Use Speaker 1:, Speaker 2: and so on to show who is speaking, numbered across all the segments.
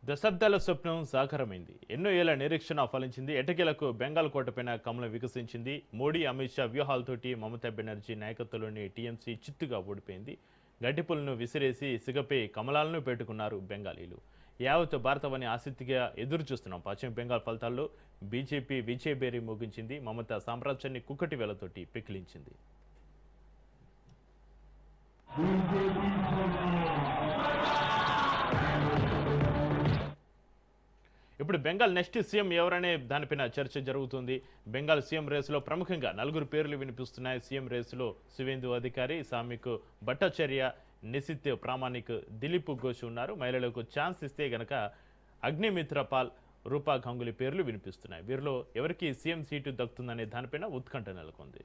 Speaker 1: దశాబ్దాల స్వప్నం సాకారమైంది. ఎన్నో ఏళ్ల నిరీక్షణ ఫలించింది. ఎటకేలకు బెంగాల్ కోటపైన కమలం వికసించింది. మోడీ, అమిత్ షా వ్యూహాలతోటి మమతా బెనర్జీ నాయకత్వంలోని టీఎంసీ చిత్తుగా ఓడిపోయింది. గడ్డిపులను విసిరేసి సిగపై కమలాలను పెట్టుకున్నారు బెంగాలీలు. యావత్ భారతవాణి ఆసక్తిగా ఎదురు చూస్తున్నాం. పశ్చిమ బెంగాల్ ఫలితాల్లో బీజేపీ విజయబేరి మోగించింది. మమతా సామ్రాజ్యాన్ని కుక్కటి వేలతోటి పెకిలించింది. ఇప్పుడు బెంగాల్ నెక్స్ట్ సీఎం ఎవరనే దానిపైన చర్చ జరుగుతుంది. బెంగాల్ సీఎం రేసులో ప్రముఖంగా నలుగురు పేర్లు వినిపిస్తున్నాయి. సీఎం రేసులో శివేందు అధికారి, సామిక్ భట్టాచార్య, నిశిత్ ప్రామాణిక్, దిలీప్ ఘోష్ ఉన్నారు. మహిళలకు ఛాన్స్ ఇస్తే గనక అగ్నిమిత్ర పాల్, రూపా గంగులీ పేర్లు వినిపిస్తున్నాయి. వీరిలో ఎవరికి సీఎం సీటు దక్కుతుందనే దానిపైన ఉత్కంఠ నెలకొంది.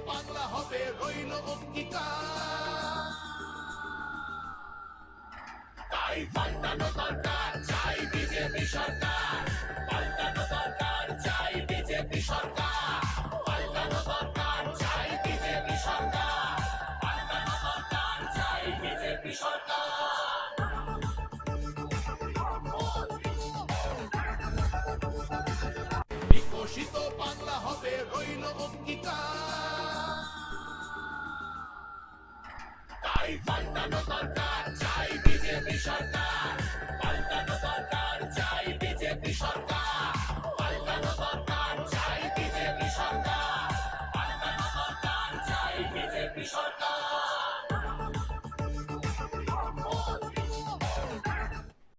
Speaker 2: বাংলা হবে রইল অঙ্গীকার, তাই পাল্টানো দরকার, চাই বিজেপি সরকার, পাল্টানো দরকার, চাই বিজেপি সরকার, পাল্টানো দরকার, চাই বিজেপি সরকার, পাল্টানো দরকার, চাই বিজেপি সরকার। বিকশিত বাংলা হবে রইল অঙ্গীকার, তাই পাল্টানো দরকার, চাই বিজেপি সরকার।